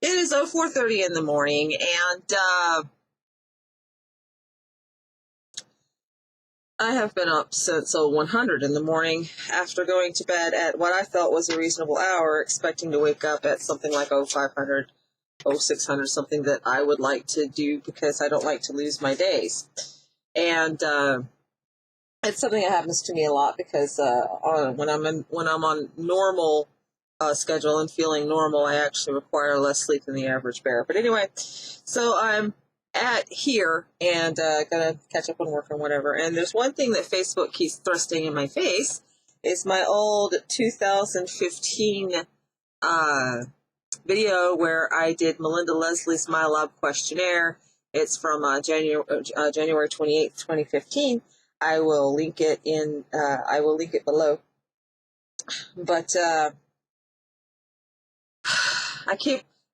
It is 04:30 in the morning, and I have been up since 0100 in the morning after going to bed at what I felt was a reasonable hour, expecting to wake up at something like 0500, 0600, something that I would like to do because I don't like to lose my days. And it's something that happens to me a lot because when I'm on normal schedule and feeling normal, I actually require less sleep than the average bear. But anyway, so I'm at here and gonna catch up on work and whatever. And there's one thing that Facebook keeps thrusting in my face is my old 2015 video where I did Melinda Leslie's My Lab Questionnaire. It's from January 28th, 2015. I will link it in. I will link it below. But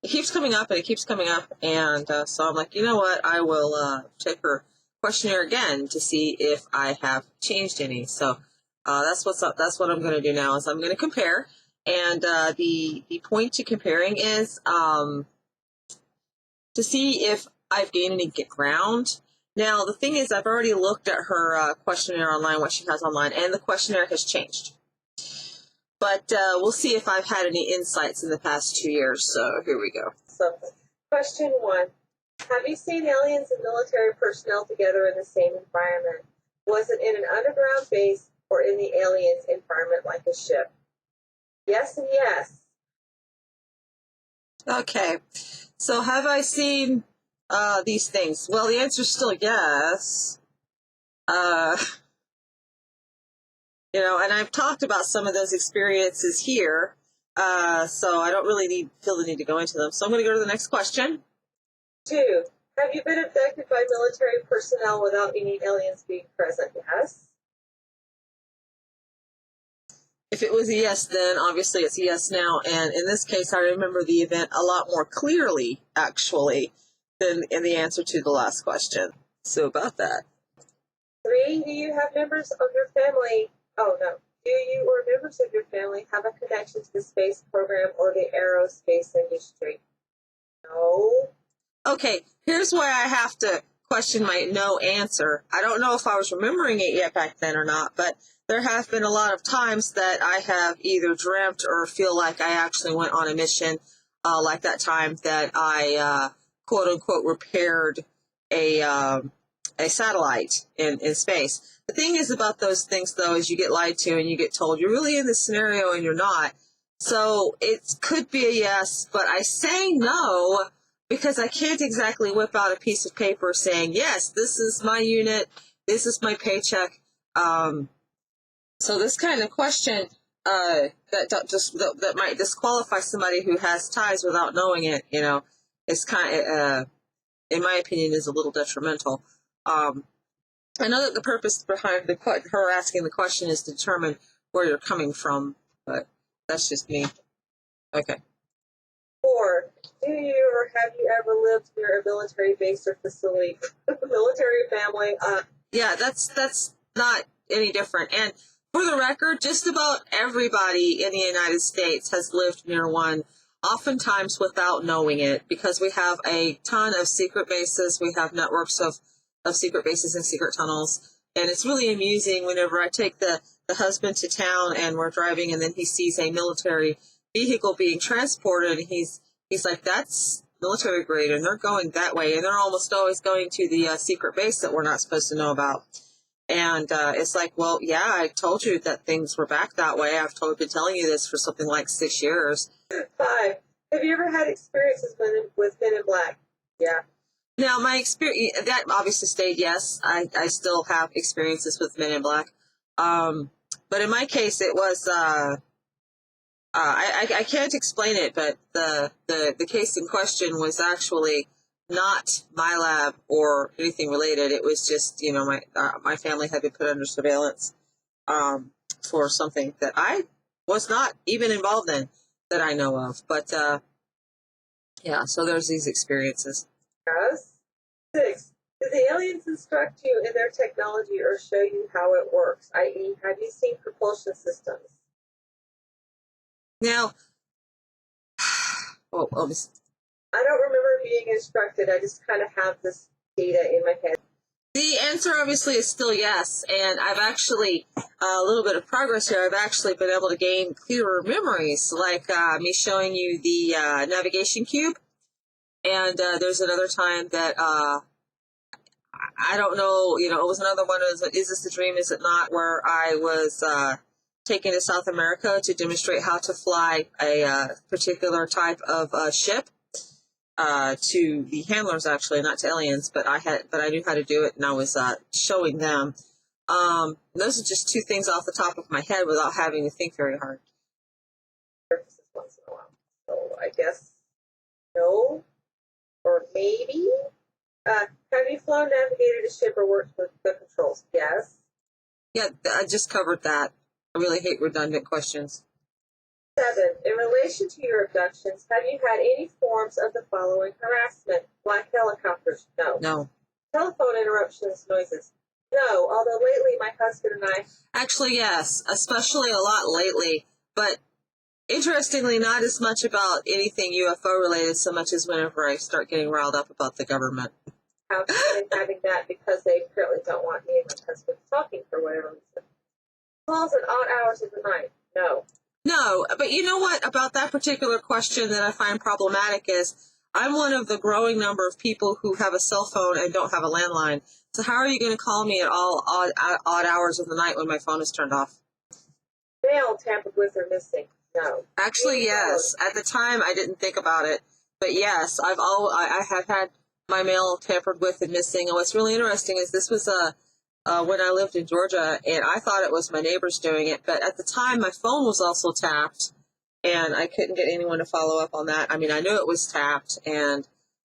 it keeps coming up and it keeps coming up, and so I'm like, you know what? I will check her questionnaire again to see if I have changed any. So that's what's up. That's what I'm going to do now. Is I'm going to compare, and the point to comparing is to see if I've gained any ground. Now the thing is, I've already looked at her questionnaire online, what she has online, and the questionnaire has changed. But we'll see if I've had any insights in the past 2 years. So here we go. So, question 1. Have you seen aliens and military personnel together in the same environment? Was it in an underground base or in the aliens' environment like a ship? Yes and yes. Okay. So have I seen these things? Well, the answer is still yes. And I've talked about some of those experiences here, so I don't really feel the need to go into them. So I'm going to go to the next question. 2. Have you been abducted by military personnel without any aliens being present? Yes. If it was a yes then, obviously it's a yes now. And in this case, I remember the event a lot more clearly, actually, than in the answer to the last question. So about that. 3. Do you have members of your family? Oh, no. Do you or members of your family have a connection to the space program or the aerospace industry? No. Okay, here's why I have to question my no answer. I don't know if I was remembering it yet back then or not, but there have been a lot of times that I have either dreamt or feel like I actually went on a mission, like that time that I, quote-unquote, repaired a satellite in space. The thing is about those things, though, is you get lied to and you get told you're really in this scenario and you're not. So it could be a yes, but I say no because I can't exactly whip out a piece of paper saying, yes, this is my unit, this is my paycheck. So this kind of question that might disqualify somebody who has ties without knowing it, is kind of, in my opinion, is a little detrimental. I know that the purpose behind her asking the question is to determine where you're coming from, but that's just me. Okay. 4. Do you or have you ever lived near a military base or facility? Military family? Yeah, that's not any different. And for the record, just about everybody in the United States has lived near one, oftentimes without knowing it, because we have a ton of secret bases. We have networks of secret bases and secret tunnels. And it's really amusing whenever I take the husband to town and we're driving and then he sees a military vehicle being transported and he's like, that's military grade and they're going that way. And they're almost always going to the secret base that we're not supposed to know about. And it's like, well, yeah, I told you that things were back that way. I've been telling you this for something like 6 years. 5. Have you ever had experiences with Men in Black? Yeah. Now, my experience, that obviously stayed yes. I still have experiences with Men in Black. But in my case, it was, I can't explain it, but the case in question was actually not my lab or anything related. It was just, my family had been put under surveillance for something that I was not even involved in that I know of. But, yeah, so there's these experiences. Yes. 6. Do the aliens instruct you in their technology or show you how it works? I.e., have you seen propulsion systems? Now, I don't remember being instructed. I just kind of have this data in my head. The answer obviously is still yes, and I've actually, a little bit of progress here, I've actually been able to gain clearer memories, like me showing you the navigation cube, and there's another time that, I don't know, it was another one, is this a dream, is it not, where I was taken to South America to demonstrate how to fly a particular type of ship. To the handlers, actually, not to aliens, but I knew how to do it, and I was showing them. Those are just two things off the top of my head without having to think very hard. Once in a while. So I guess no, or maybe. Have you flown, navigated a ship, or worked with the controls? Yes. Yeah, I just covered that. I really hate redundant questions. 7. In relation to your abductions, have you had any forms of the following harassment? Black helicopters? No. No. Telephone interruptions, noises? No, although lately my husband and I... Actually, yes, especially a lot lately, but interestingly, not as much about anything UFO related so much as whenever I start getting riled up about the government. How having that because they apparently don't want me and my husband talking for whatever reason. Calls at odd hours of the night? No. No, but you know what about that particular question that I find problematic is I'm one of the growing number of people who have a cell phone and don't have a landline. So how are you going to call me at all odd hours of the night when my phone is turned off? Mail tampered with or missing? No. Actually, yes. At the time, I didn't think about it, but yes, I have had my mail tampered with and missing. And what's really interesting is this was when I lived in Georgia, and I thought it was my neighbors doing it, but at the time, my phone was also tapped, and I couldn't get anyone to follow up on that. I mean, I knew it was tapped, and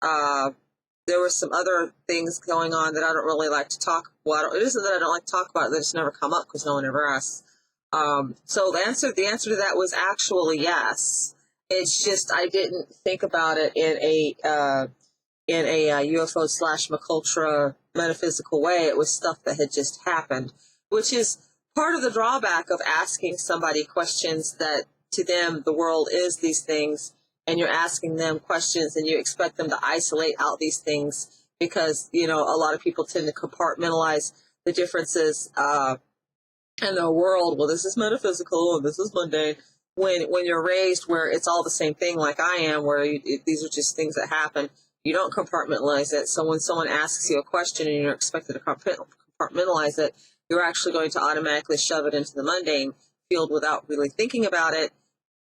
there were some other things going on that I don't really like to talk about. It isn't that I don't like to talk about it, they just never come up because no one ever asks. So the answer to that was actually yes. It's just I didn't think about it in a UFO / Macultra metaphysical way. It was stuff that had just happened, which is part of the drawback of asking somebody questions that to them the world is these things, and you're asking them questions and you expect them to isolate out these things because, a lot of people tend to compartmentalize the differences in the world. Well, this is metaphysical and this is mundane. When you're raised where it's all the same thing, like I am, where these are just things that happen, you don't compartmentalize it. So when someone asks you a question and you're expected to compartmentalize it, you're actually going to automatically shove it into the mundane field without really thinking about it,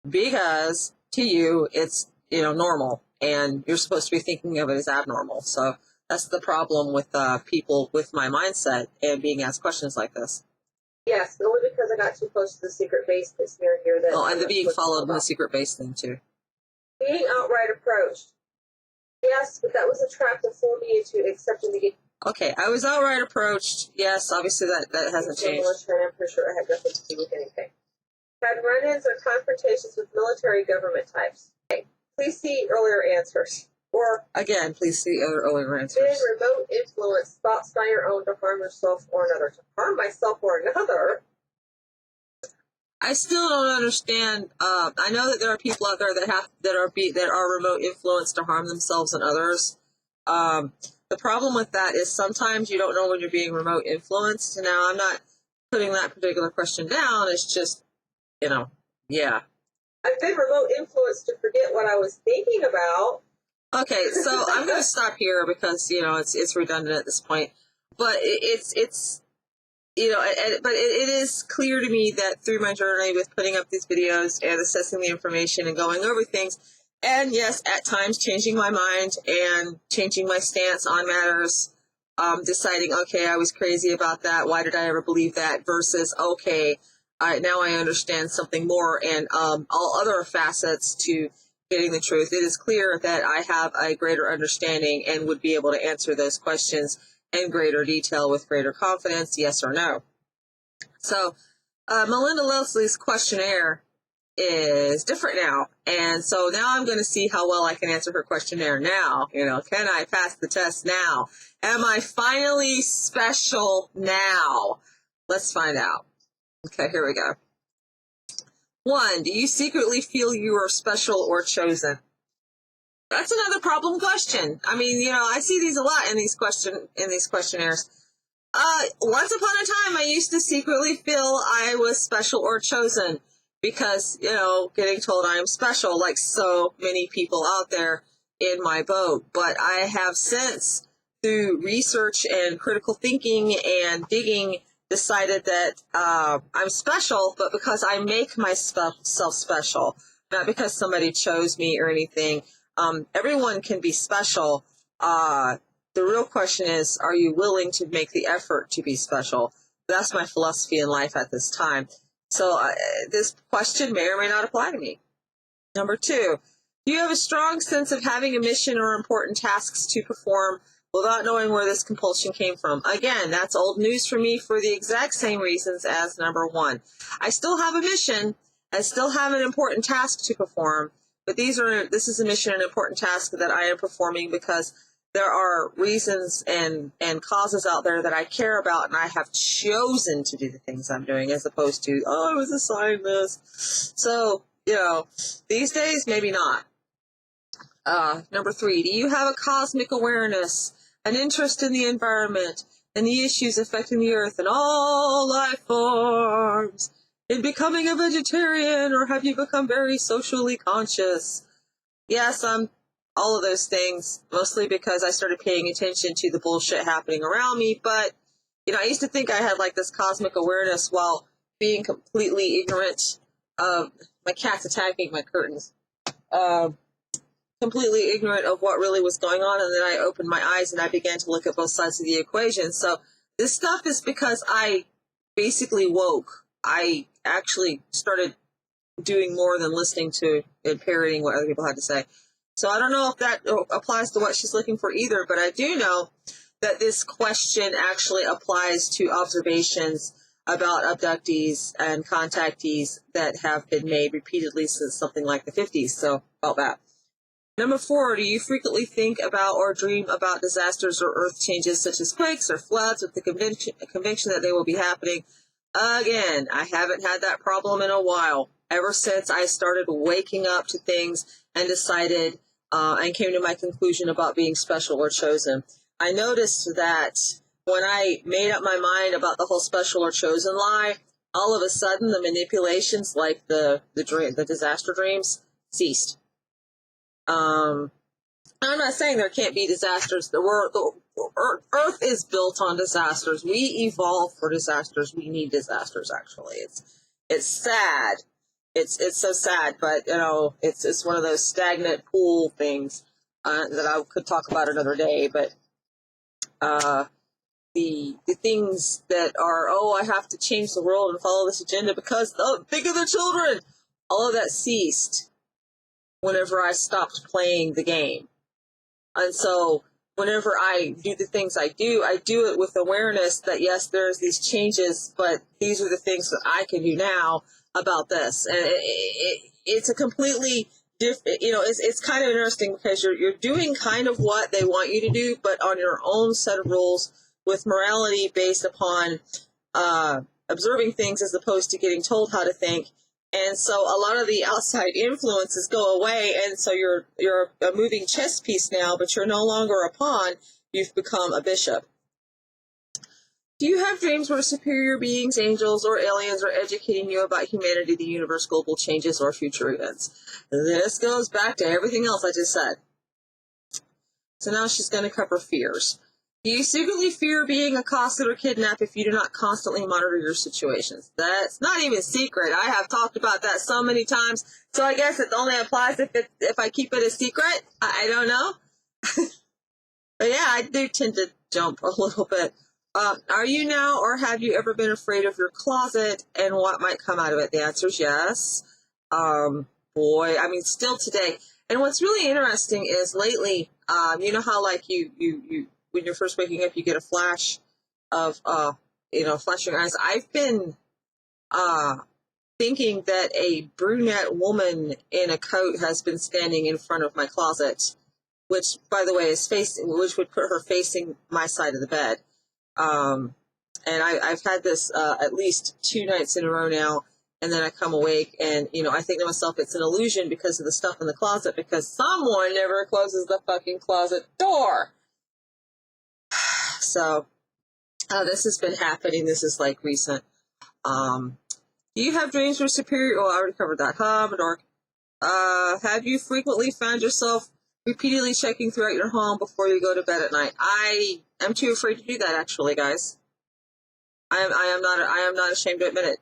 because to you it's normal, and you're supposed to be thinking of it as abnormal. So that's the problem with people with my mindset and being asked questions like this. Yes, only because I got too close to the secret base that's near here. That and the being followed in the secret base thing too. Being outright approached. Yes, but that was a trap to fool me into accepting the... Okay, I was outright approached. Yes, obviously that hasn't changed. Military, I'm pretty sure I had nothing to do with anything. Had run-ins or confrontations with military government types. Okay. Please see earlier answers. Or, again, please see earlier answers. Been remote influence, thoughts by your own to harm yourself or another. To harm myself or another? I still don't understand. I know that there are people out there that are remote influenced to harm themselves and others. The problem with that is sometimes you don't know when you're being remote influenced. Now, I'm not putting that particular question down. It's just, yeah. I've been remote influenced to forget what I was thinking about. Okay, so I'm going to stop here because, it's redundant at this point. But it's but it is clear to me that through my journey with putting up these videos and assessing the information and going over things, and yes, at times changing my mind and changing my stance on matters, deciding, okay, I was crazy about that, why did I ever believe that, versus, okay, now I understand something more, and all other facets to getting the truth. It is clear that I have a greater understanding and would be able to answer those questions in greater detail with greater confidence, yes or no. So Melinda Leslie's questionnaire is different now. And so now I'm going to see how well I can answer her questionnaire now. Can I pass the test now? Am I finally special now? Let's find out. Okay, here we go. 1, do you secretly feel you are special or chosen? That's another problem question. I mean, I see these a lot in these questionnaires. Once upon a time, I used to secretly feel I was special or chosen because, getting told I am special, like so many people out there in my boat. But I have since, through research and critical thinking and digging, decided that I'm special, but because I make myself special, not because somebody chose me or anything. Everyone can be special. The real question is, are you willing to make the effort to be special? That's my philosophy in life at this time. So this question may or may not apply to me. Number 2, do you have a strong sense of having a mission or important tasks to perform without knowing where this compulsion came from? Again, that's old news for me for the exact same reasons as number 1. I still have a mission. I still have an important task to perform, but this is a mission and important task that I am performing because there are reasons and causes out there that I care about, and I have chosen to do the things I'm doing as opposed to, I was assigned this. So, these days, maybe not. Number 3, do you have a cosmic awareness, an interest in the environment and the issues affecting the earth and all life forms? In becoming a vegetarian, or have you become very socially conscious? Yes, all of those things, mostly because I started paying attention to the bullshit happening around me. But, I used to think I had like this cosmic awareness while being completely ignorant of, my cat's attacking my curtains, completely ignorant of what really was going on. And then I opened my eyes and I began to look at both sides of the equation. So this stuff is because I basically woke. I actually started doing more than listening to and parroting what other people had to say. So I don't know if that applies to what she's looking for either, but I do know that this question actually applies to observations about abductees and contactees that have been made repeatedly since something like the 50s. So about that. Number 4, do you frequently think about or dream about disasters or earth changes such as quakes or floods with the conviction that they will be happening? Again, I haven't had that problem in a while. Ever since I started waking up to things and decided and came to my conclusion about being special or chosen. I noticed that when I made up my mind about the whole special or chosen lie, all of a sudden the manipulations, like the disaster dreams, ceased. I'm not saying there can't be disasters. The Earth is built on disasters. We evolve for disasters. We need disasters. Actually, it's sad. It's so sad, but it's one of those stagnant pool things that I could talk about another day. But the things that are, I have to change the world and follow this agenda because think of the children. All of that ceased whenever I stopped playing the game. And so whenever I do the things I do it with awareness that, yes, there's these changes, but these are the things that I can do now about this. And it's a completely different, it's kind of interesting because you're doing kind of what they want you to do, but on your own set of rules with morality based upon observing things as opposed to getting told how to think. And so a lot of the outside influences go away, and so you're a moving chess piece now, but you're no longer a pawn. You've become a bishop. Do you have dreams where superior beings, angels, or aliens are educating you about humanity, the universe, global changes, or future events? This goes back to everything else I just said. So now she's going to cover fears. Do you secretly fear being accosted or kidnapped if you do not constantly monitor your situations? That's not even secret. I have talked about that so many times. So I guess it only applies if I keep it a secret. I don't know. But yeah, I do tend to jump a little bit. Are you now or have you ever been afraid of your closet and what might come out of it? The answer is yes. Still today. And what's really interesting is lately, you know how like you when you're first waking up, you get a flash of, flashing eyes. I've been thinking that a brunette woman in a coat has been standing in front of my closet, which, by the way, which would put her facing my side of the bed. And I've had this at least 2 nights in a row now, and then I come awake and, I think to myself it's an illusion because of the stuff in the closet, because someone never closes the fucking closet door. So, this has been happening. This is like recent. Do you have dreams where superior? Oh, I already covered that. Have you frequently found yourself repeatedly checking throughout your home before you go to bed at night? I am too afraid to do that, actually, guys. I am not ashamed to admit it.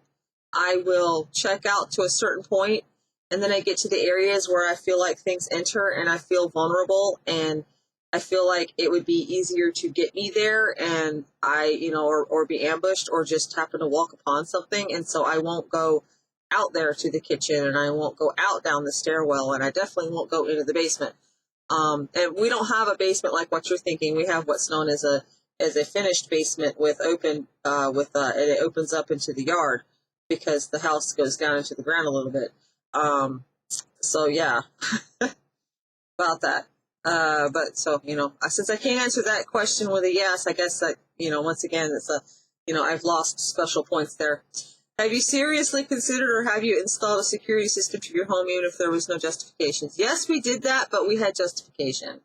I will check out to a certain point, and then I get to the areas where I feel like things enter, and I feel vulnerable, and I feel like it would be easier to get me there, and or be ambushed, or just happen to walk upon something, and so I won't go out there to the kitchen, and I won't go out down the stairwell, and I definitely won't go into the basement. And we don't have a basement like what you're thinking. We have what's known as a finished basement with and it opens up into the yard because the house goes down into the ground a little bit. So yeah, about that. But so, since I can't answer that question with a yes, I guess that, once again, it's I've lost special points there. Have you seriously considered or have you installed a security system to your home even if there was no justifications? Yes, we did that, but we had justification.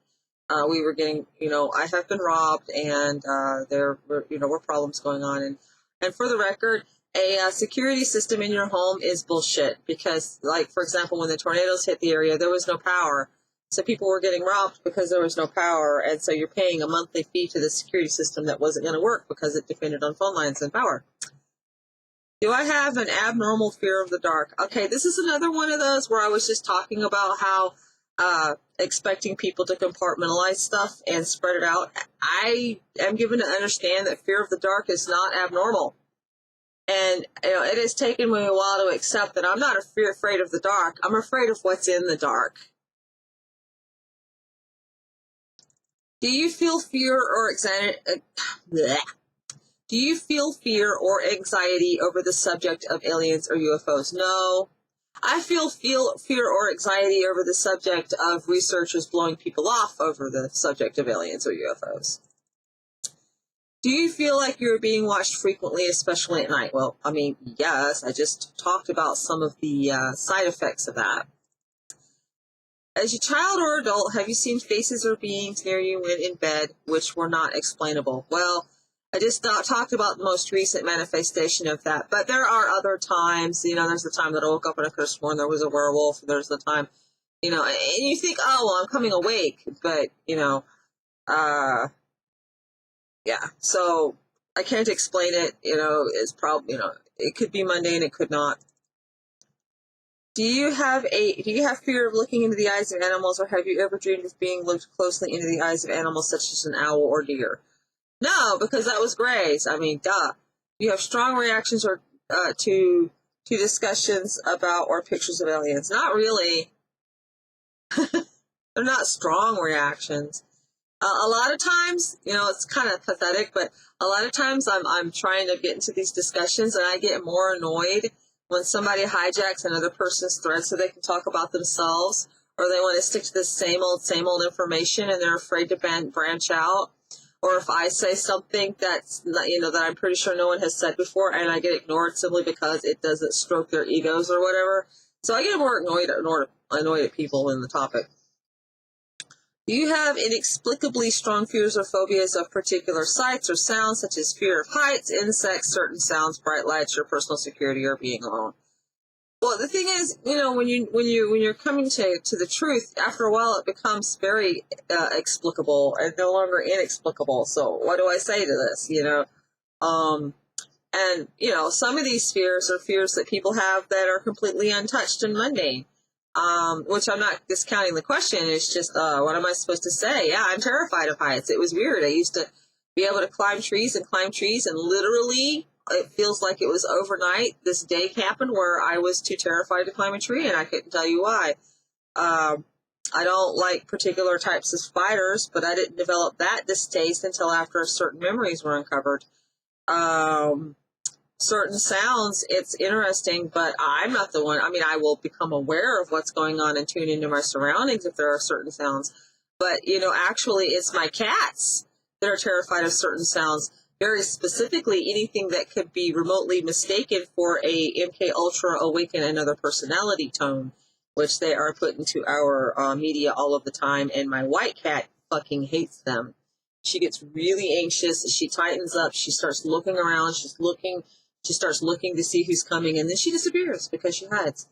We were getting, I have been robbed, and there were problems going on. And for the record, a security system in your home is bullshit because, like, for example, when the tornadoes hit the area, there was no power. So people were getting robbed because there was no power, and so you're paying a monthly fee to the security system that wasn't going to work because it depended on phone lines and power. Do I have an abnormal fear of the dark? Okay, this is another one of those where I was just talking about how expecting people to compartmentalize stuff and spread it out. I am given to understand that fear of the dark is not abnormal. And it has taken me a while to accept that I'm not afraid of the dark. I'm afraid of what's in the dark. Do you feel fear or anxiety? Do you feel fear or anxiety over the subject of aliens or UFOs? No. I feel fear or anxiety over the subject of researchers blowing people off over the subject of aliens or UFOs. Do you feel like you're being watched frequently, especially at night? Well, I mean, yes. I just talked about some of the side effects of that. As a child or adult, have you seen faces or beings near you when in bed which were not explainable? Well, I just talked about the most recent manifestation of that. But there are other times, there's the time that I woke up and I could have sworn there was a werewolf. There's the time, and you think, oh, well, I'm coming awake. But, yeah. So I can't explain it. It's probably, it could be mundane. It could not. Do you have fear of looking into the eyes of animals, or have you ever dreamed of being looked closely into the eyes of animals such as an owl or deer? No, because that was Gray's. I mean, duh. You have strong reactions or to discussions about or pictures of aliens. Not really. They're not strong reactions. A lot of times, it's kind of pathetic, but a lot of times I'm trying to get into these discussions and I get more annoyed when somebody hijacks another person's thread so they can talk about themselves, or they want to stick to the same old information and they're afraid to branch out. Or if I say something that's, that I'm pretty sure no one has said before and I get ignored simply because it doesn't stroke their egos or whatever. So I get more annoyed at people in the topic. Do you have inexplicably strong fears or phobias of particular sights or sounds, such as fear of heights, insects, certain sounds, bright lights, your personal security, or being alone? Well, the thing is, when you're coming to the truth, after a while it becomes very explicable and no longer inexplicable. So what do I say to this? And some of these fears are fears that people have that are completely untouched and mundane. Which I'm not discounting the question. It's just, what am I supposed to say? Yeah, I'm terrified of heights. It was weird. I used to be able to climb trees, and literally it feels like it was overnight. This day happened where I was too terrified to climb a tree, and I couldn't tell you why. I don't like particular types of spiders, but I didn't develop that distaste until after certain memories were uncovered. Certain sounds, it's interesting, but I'm not the one. I mean, I will become aware of what's going on and tune into my surroundings if there are certain sounds. But, actually, it's my cats that are terrified of certain sounds. very specifically anything that could be remotely mistaken for a MK Ultra Awaken Another Personality tone, which they are put into our media all of the time, and my white cat fucking hates them. She gets really anxious, she tightens up, she starts looking around, she starts looking to see who's coming, and then she disappears because she hides.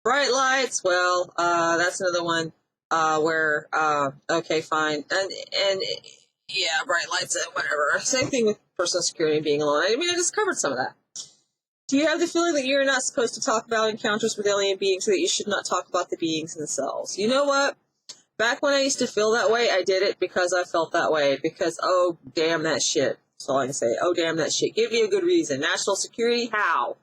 Bright lights, well, that's another one where, okay, fine. And yeah, bright lights and whatever. Same thing with personal security and being alone. I mean, I just covered some of that. Do you have the feeling that you're not supposed to talk about encounters with alien beings, so that you should not talk about the beings themselves? You know what? Back when I used to feel that way, I did it because I felt that way. Because, oh, damn that shit. That's all I can say. Oh, damn that shit. Give me a good reason. National security? How?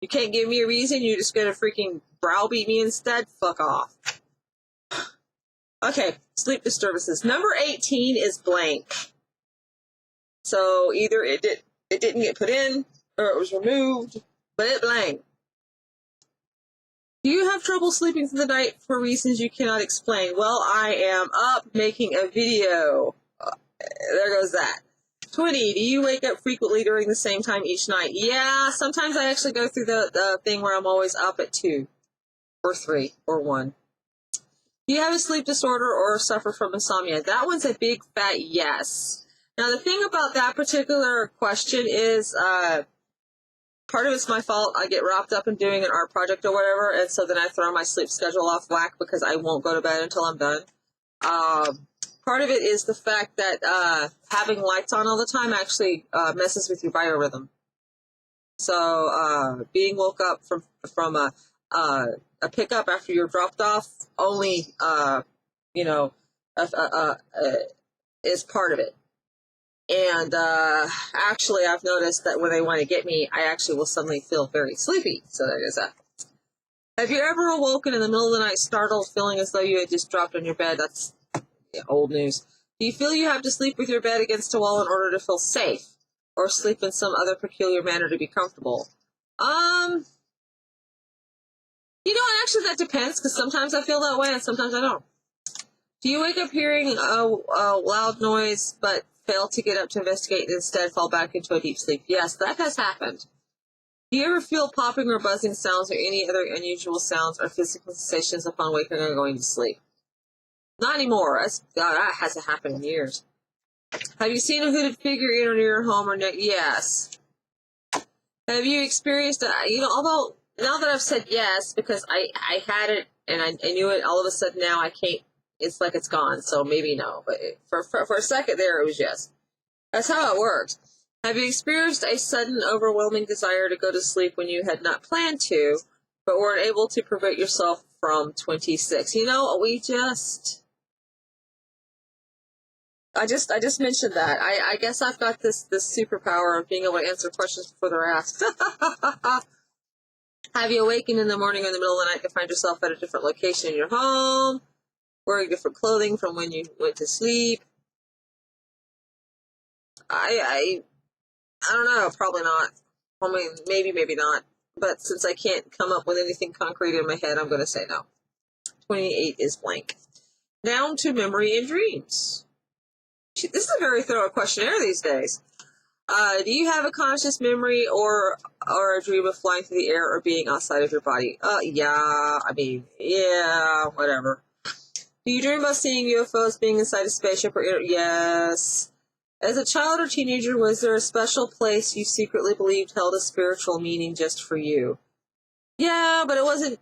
You can't give me a reason? You're just gonna freaking browbeat me instead? Fuck off. Okay, sleep disturbances. Number 18 is blank. So either it didn't get put in, or it was removed, but it blank. Do you have trouble sleeping through the night for reasons you cannot explain? Well, I am up making a video. There goes that. 20, do you wake up frequently during the same time each night? Yeah, sometimes I actually go through the thing where I'm always up at 2, or 3, or 1. Do you have a sleep disorder or suffer from insomnia? That one's a big fat yes. Now, the thing about that particular question is, part of it's my fault. I get wrapped up in doing an art project or whatever, and so then I throw my sleep schedule off whack because I won't go to bed until I'm done. Part of it is the fact that having lights on all the time actually messes with your biorhythm. So being woke up from a pickup after you're dropped off only, is part of it. And actually, I've noticed that when they want to get me, I actually will suddenly feel very sleepy. So there is that. Have you ever awoken in the middle of the night startled, feeling as though you had just dropped on your bed? That's old news. Do you feel you have to sleep with your bed against a wall in order to feel safe? Or sleep in some other peculiar manner to be comfortable? Actually that depends, because sometimes I feel that way and sometimes I don't. Do you wake up hearing a loud noise but fail to get up to investigate and instead fall back into a deep sleep? Yes, that has happened. Do you ever feel popping or buzzing sounds or any other unusual sounds or physical sensations upon waking or going to sleep? Not anymore. That hasn't happened in years. Have you seen a hooded figure in or near your home or near? Yes. Have you experienced, although now that I've said yes, because I had it and I knew it, all of a sudden now I can't, it's like it's gone, so maybe no. But for a second there, it was yes. That's how it works. Have you experienced a sudden, overwhelming desire to go to sleep when you had not planned to, but weren't able to prevent yourself from 26? I just mentioned that. I guess I've got this superpower of being able to answer questions before they're asked. Have you awakened in the morning or in the middle of the night to find yourself at a different location in your home, wearing different clothing from when you went to sleep? I don't know. Probably not. I mean, maybe not. But since I can't come up with anything concrete in my head, I'm going to say no. 28 is blank. Down to memory and dreams. This is a very thorough questionnaire these days. Do you have a conscious memory or a dream of flying through the air or being outside of your body? Yeah, whatever. Do you dream about seeing UFOs, being inside a spaceship or yes. As a child or teenager, was there a special place you secretly believed held a spiritual meaning just for you? Yeah, but it wasn't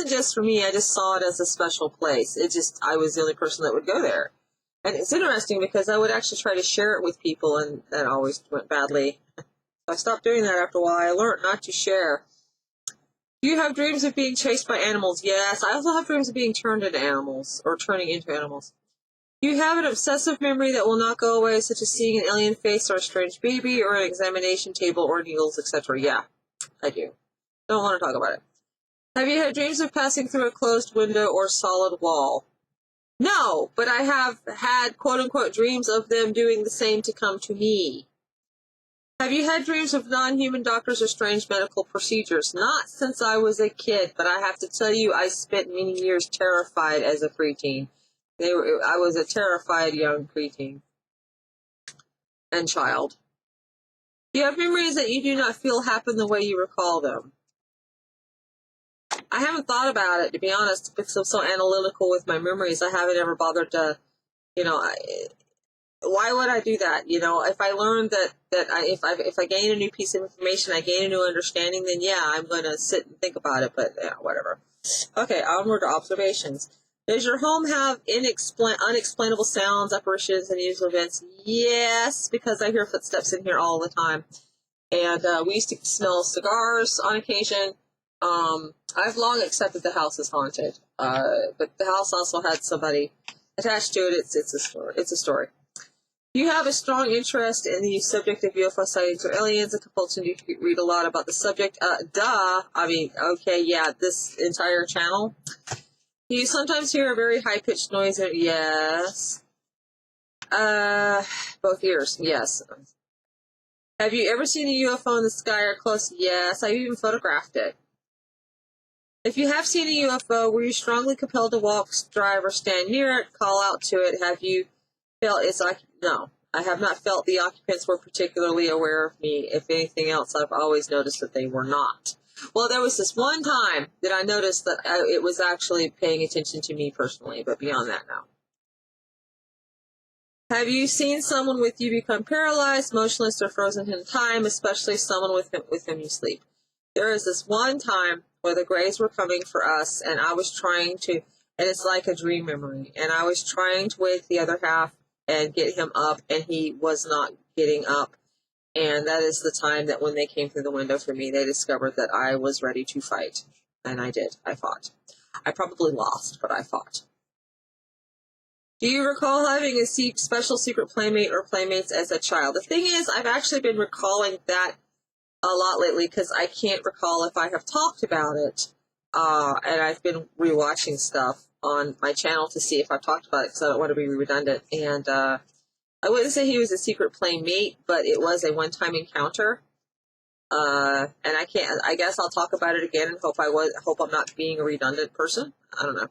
just for me. I just saw it as a special place. I was the only person that would go there. And it's interesting because I would actually try to share it with people, and that always went badly. I stopped doing that after a while. I learned not to share. Do you have dreams of being chased by animals? Yes. I also have dreams of being turned into animals, or turning into animals. Do you have an obsessive memory that will not go away, such as seeing an alien face or a strange baby, or an examination table or needles, etc.? Yeah, I do. Don't want to talk about it. Have you had dreams of passing through a closed window or solid wall? No, but I have had quote-unquote dreams of them doing the same to come to me. Have you had dreams of non-human doctors or strange medical procedures? Not since I was a kid, but I have to tell you, I spent many years terrified as a preteen. I was a terrified young preteen. and child. Do you have memories that you do not feel happen the way you recall them? I haven't thought about it, to be honest, because I'm so analytical with my memories. I haven't ever bothered to, why would I do that? If I learned if I gain a new piece of information, I gain a new understanding, then yeah, I'm going to sit and think about it, but yeah, whatever. Okay, onward to observations. Does your home have unexplainable sounds, apparitions, and unusual events? Yes, because I hear footsteps in here all the time. And we used to smell cigars on occasion. I've long accepted the house is haunted, but the house also had somebody attached to it. It's a story. It's a story. You have a strong interest in the subject of UFO sightings or aliens. A compulsion you read a lot about the subject. Okay, yeah, this entire channel. You sometimes hear a very high-pitched noise. Yes. Both ears. Yes. Have you ever seen a UFO in the sky or close? Yes. I've even photographed it. If you have seen a UFO, were you strongly compelled to walk, drive, or stand near it? Call out to it. Have you felt it's like no? I have not felt the occupants were particularly aware of me. If anything else, I've always noticed that they were not. Well, there was this one time that I noticed that it was actually paying attention to me personally, but beyond that, no. Have you seen someone with you become paralyzed, motionless, or frozen in time, especially someone with whom you sleep? There is this one time where the Greys were coming for us, and I was trying to, and it's like a dream memory, and I was trying to wake the other half and get him up, and he was not getting up. And that is the time that when they came through the window for me, they discovered that I was ready to fight. And I did. I fought. I probably lost, but I fought. Do you recall having a special secret playmate or playmates as a child? The thing is, I've actually been recalling that a lot lately because I can't recall if I have talked about it. And I've been rewatching stuff on my channel to see if I've talked about it because I don't want to be redundant. And I wouldn't say he was a secret playmate, but it was a one-time encounter. And I guess I'll talk about it again and hope I'm not being a redundant person. I don't know.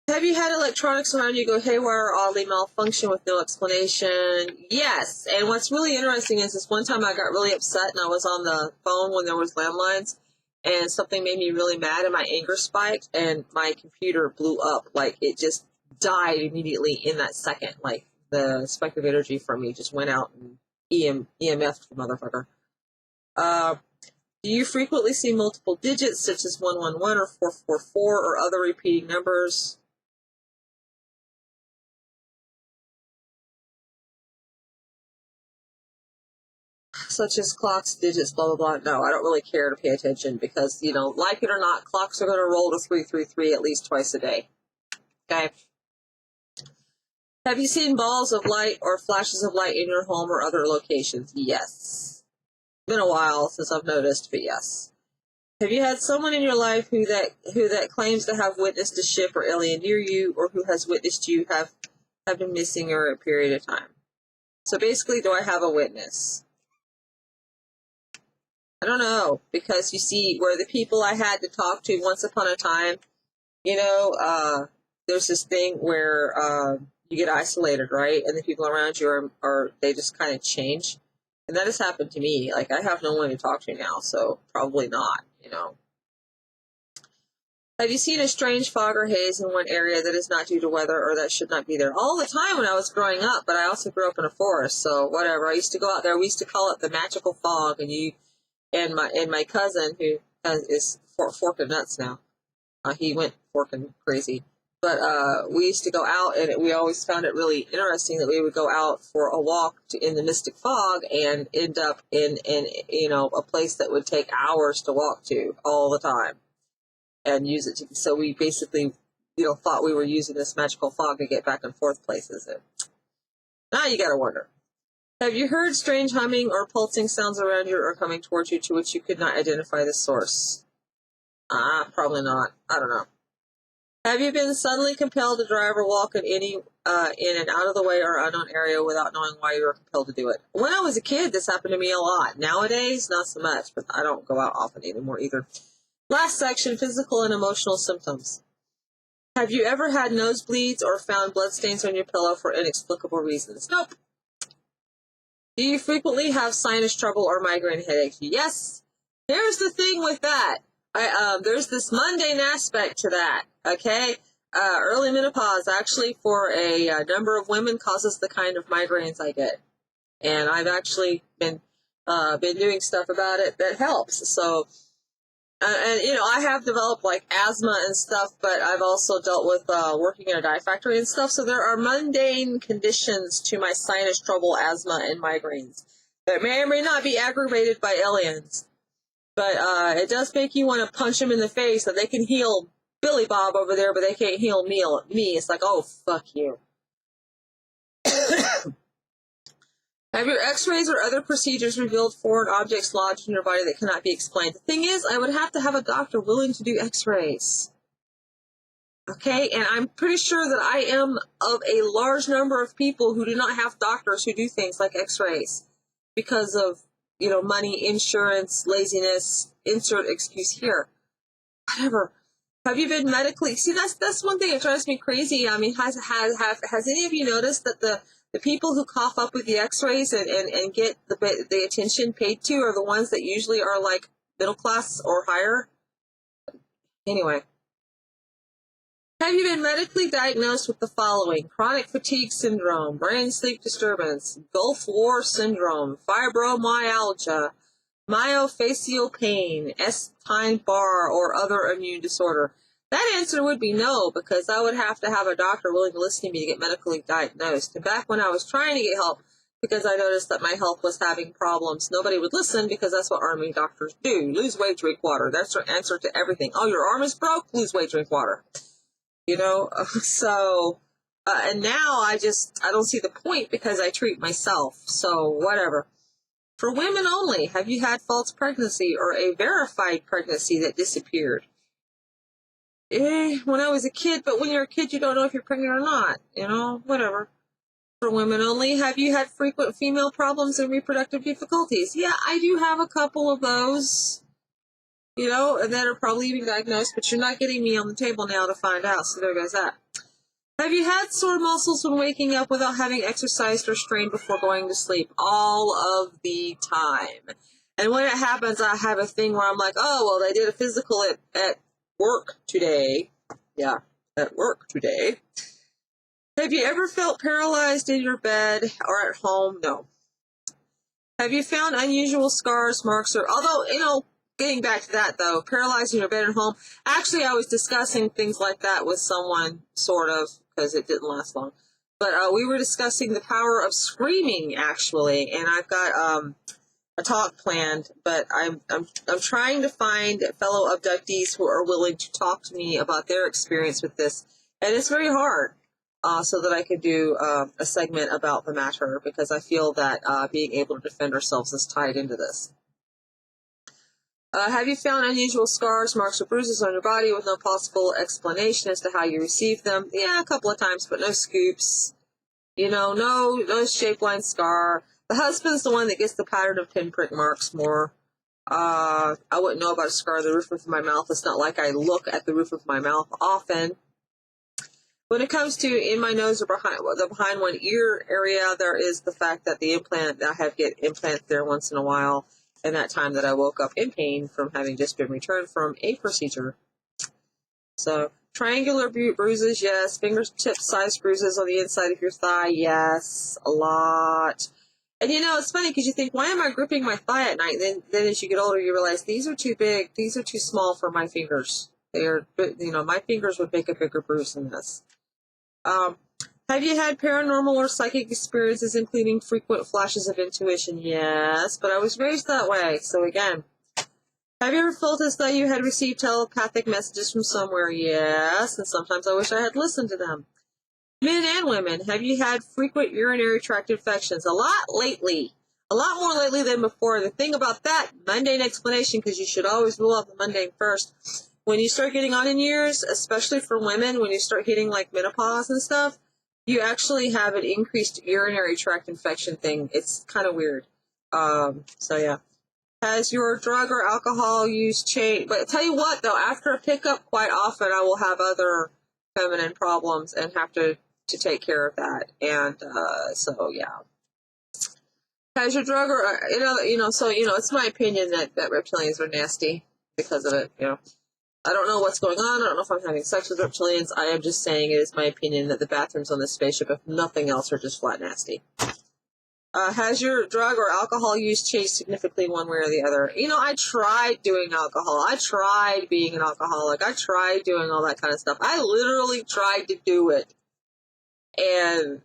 Have you had electronics around you go haywire or oddly malfunction with no explanation? Yes. And what's really interesting is this one time I got really upset and I was on the phone when there was landlines and something made me really mad and my anger spiked and my computer blew up. Like it just died immediately in that second. Like the spike of energy from me just went out and EMF'd the motherfucker. Do you frequently see multiple digits such as 111 or 444 or other repeating numbers? Such as clocks, digits, blah, blah, blah. No, I don't really care to pay attention because, like it or not, clocks are going to roll to 333 at least twice a day. Okay? Have you seen balls of light or flashes of light in your home or other locations? Yes. Been a while since I've noticed, but yes. Have you had someone in your life who that claims to have witnessed a ship or alien near you or who has witnessed you have been missing for a period of time? So basically, do I have a witness? I don't know, because you see, where the people I had to talk to once upon a time, there's this thing where you get isolated, right? And the people around you they just kind of change. And that has happened to me. Like, I have no one to talk to now, so probably not, Have you seen a strange fog or haze in one area that is not due to weather or that should not be there? All the time when I was growing up, but I also grew up in a forest, so whatever. I used to go out there. We used to call it the magical fog, and my cousin, who is forking nuts now, he went forking crazy. But we used to go out, and we always found it really interesting that we would go out for a walk in the mystic fog and end up in a place that would take hours to walk to all the time, and use it to. So we basically, thought we were using this magical fog to get back and forth places. And now you got to wonder. Have you heard strange humming or pulsing sounds around you or coming towards you to which you could not identify the source? Probably not. I don't know. Have you been suddenly compelled to drive or walk in any in an out of the way or unknown area without knowing why you were compelled to do it? When I was a kid, this happened to me a lot. Nowadays, not so much, but I don't go out often anymore either. Last section, physical and emotional symptoms. Have you ever had nosebleeds or found bloodstains on your pillow for inexplicable reasons? Nope. Do you frequently have sinus trouble or migraine headaches? Yes. Here's the thing with that. There's this mundane aspect to that, okay? Early menopause actually for a number of women causes the kind of migraines I get. And I've actually been doing stuff about it that helps. So, and you know, I have developed like asthma and stuff, but I've also dealt with working in a dye factory and stuff. So there are mundane conditions to my sinus trouble, asthma, and migraines that may or may not be aggravated by aliens. But it does make you want to punch them in the face that they can heal Billy Bob over there, but they can't heal me. It's like, oh, fuck you. Have your x-rays or other procedures revealed foreign objects lodged in your body that cannot be explained? The thing is, I would have to have a doctor willing to do x-rays. Okay, and I'm pretty sure that I am of a large number of people who do not have doctors who do things like x-rays because of, you know, money, insurance, laziness, insert excuse here. Whatever. Have you been medically? See, that's one thing that drives me crazy. I mean, has any of you noticed that the people who cough up with the x-rays and get the attention paid to are the ones that usually are like middle class or higher? Anyway. Have you been medically diagnosed with the following? Chronic fatigue syndrome, brain sleep disturbance, Gulf War syndrome, fibromyalgia, myofascial pain, Epstein-Barr, or other immune disorder? That answer would be no, because I would have to have a doctor willing to listen to me to get medically diagnosed. And back when I was trying to get help, because I noticed that my health was having problems, nobody would listen because that's what army doctors do. Lose weight, drink water. That's their answer to everything. Oh, your arm is broke? Lose weight, drink water. You know, so, and now I don't see the point because I treat myself. So whatever. For women only, have you had false pregnancy or a verified pregnancy that disappeared? When I was a kid, but when you're a kid, you don't know if you're pregnant or not. You know, whatever. For women only, have you had frequent female problems and reproductive difficulties? Yeah, I do have a couple of those, you know, and that are probably even diagnosed, but you're not getting me on the table now to find out, so there goes that. Have you had sore muscles when waking up without having exercised or strained before going to sleep? All of the time. And when it happens, I have a thing where I'm like, oh, well, they did a physical at work today. Yeah, at work today. Have you ever felt paralyzed in your bed or at home? No. Have you found unusual scars, marks, or, although, you know, getting back to that, though, paralyzed in your bed at home, actually, I was discussing things like that with someone, sort of, because it didn't last long. But we were discussing the power of screaming, actually, and I've got a talk planned, but I'm trying to find fellow abductees who are willing to talk to me about their experience with this, and it's very hard. So that I could do a segment about the matter, because I feel that being able to defend ourselves is tied into this. Have you found unusual scars, marks, or bruises on your body with no possible explanation as to how you received them? Yeah, a couple of times, but no scoops. You know, no shape line scar. The husband's the one that gets the pattern of pinprick marks more. I wouldn't know about a scar on the roof of my mouth. It's not like I look at the roof of my mouth often. When it comes to in my nose or behind one ear area, there is the fact that the implant, I have get implants there once in a while, and that time that I woke up in pain from having just been returned from a procedure. So, triangular bruises, yes. Fingertip-sized bruises on the inside of your thigh, yes. A lot. And you know, it's funny because you think, why am I gripping my thigh at night? And then as you get older, you realize these are too big. These are too small for my fingers. They are, you know, my fingers would make a bigger bruise than this. Have you had paranormal or psychic experiences, including frequent flashes of intuition? Yes, but I was raised that way. So again, have you ever felt as though you had received telepathic messages from somewhere? Yes, and sometimes I wish I had listened to them. Men and women, have you had frequent urinary tract infections? A lot lately. A lot more lately than before. The thing about that, mundane explanation, because you should always rule out the mundane first. When you start getting on in years, especially for women, when you start hitting like menopause and stuff, you actually have an increased urinary tract infection thing. It's kind of weird. So yeah. Has your drug or alcohol use changed? But I tell you what, though, after a pickup, quite often I will have other feminine problems and have to take care of that. And so yeah. Has your drug or so it's my opinion that reptilians are nasty because of it. I don't know what's going on. I don't know if I'm having sex with reptilians. I am just saying it is my opinion that the bathrooms on this spaceship, if nothing else, are just flat nasty. Has your drug or alcohol use changed significantly one way or the other? I tried doing alcohol. I tried being an alcoholic. I tried doing all that kind of stuff. I literally tried to do it. And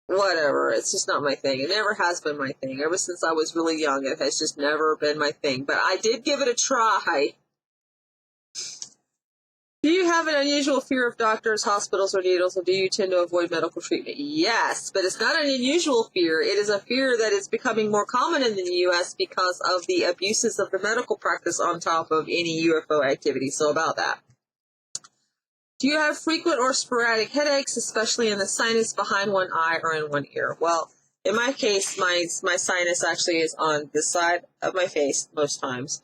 whatever. It's just not my thing. It never has been my thing. Ever since I was really young, it has just never been my thing. But I did give it a try. Do you have an unusual fear of doctors, hospitals, or needles, or do you tend to avoid medical treatment? Yes, but it's not an unusual fear. It is a fear that is becoming more common in the U.S. because of the abuses of the medical practice on top of any UFO activity. So about that. Do you have frequent or sporadic headaches, especially in the sinus behind one eye or in one ear? Well, in my case, my sinus actually is on this side of my face most times.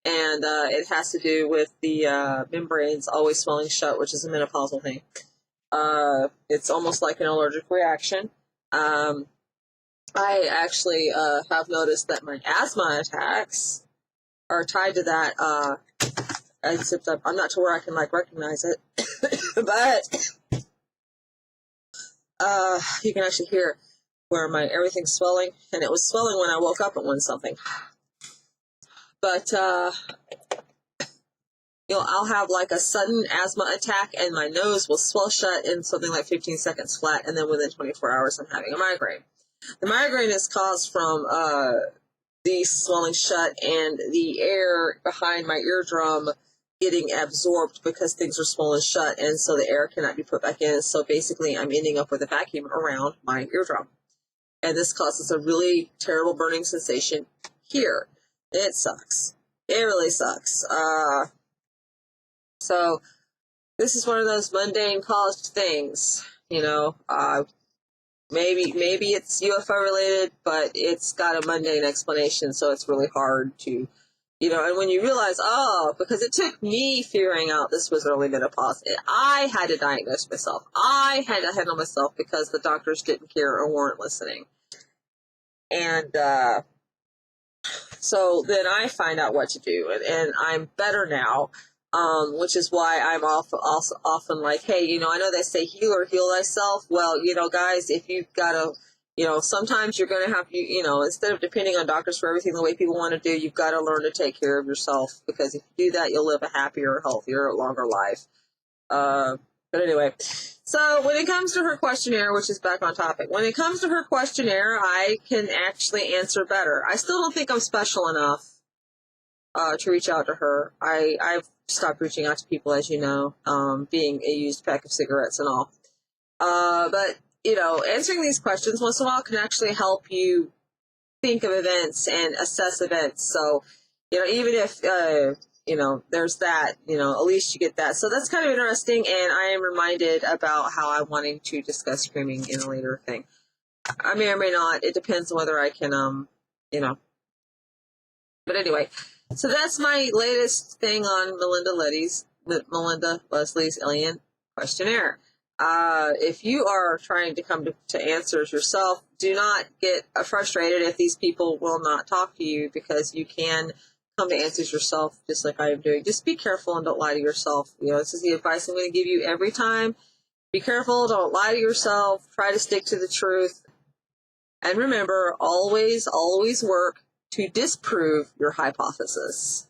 And it has to do with the membranes always swelling shut, which is a menopausal thing. It's almost like an allergic reaction. I actually have noticed that my asthma attacks are tied to that. Except I'm not to where I can recognize it, but you can actually hear where everything's swelling, and it was swelling when I woke up at something. But I'll have a sudden asthma attack, and my nose will swell shut in something like 15 seconds flat, and then within 24 hours, I'm having a migraine. The migraine is caused from the swelling shut and the air behind my eardrum getting absorbed because things are swollen shut, and so the air cannot be put back in. So basically, I'm ending up with a vacuum around my eardrum, and this causes a really terrible burning sensation here. It sucks. It really sucks. So this is one of those mundane caused things, maybe it's UFO related, but it's got a mundane explanation, so it's really hard to, and when you realize, because it took me figuring out this was early menopause, I had to diagnose myself. I had to handle myself because the doctors didn't care or weren't listening. And so then I find out what to do, and I'm better now. Which is why I'm also often like, hey, I know they say heal or heal thyself. Well, guys, if you've got to, sometimes you're going to have, instead of depending on doctors for everything the way people want to do, you've got to learn to take care of yourself, because if you do that, you'll live a happier, healthier, longer life. But anyway, so when it comes to her questionnaire, which is back on topic, when it comes to her questionnaire, I can actually answer better. I still don't think I'm special enough to reach out to her. I've stopped reaching out to people, as you know, being a used pack of cigarettes and all. But, answering these questions once in a while can actually help you think of events and assess events. So, even if, there's that, at least you get that. So that's kind of interesting, and I am reminded about how I'm wanting to discuss screaming in a later thing. I may or may not. It depends on whether I can, But anyway, so that's my latest thing on Melinda Leslie's Alien Questionnaire. If you are trying to come to answers yourself, do not get frustrated if these people will not talk to you, because you can come to answers yourself, just like I am doing. Just be careful and don't lie to yourself. This is the advice I'm going to give you every time. Be careful, don't lie to yourself, try to stick to the truth. And remember, always, always work to disprove your hypothesis.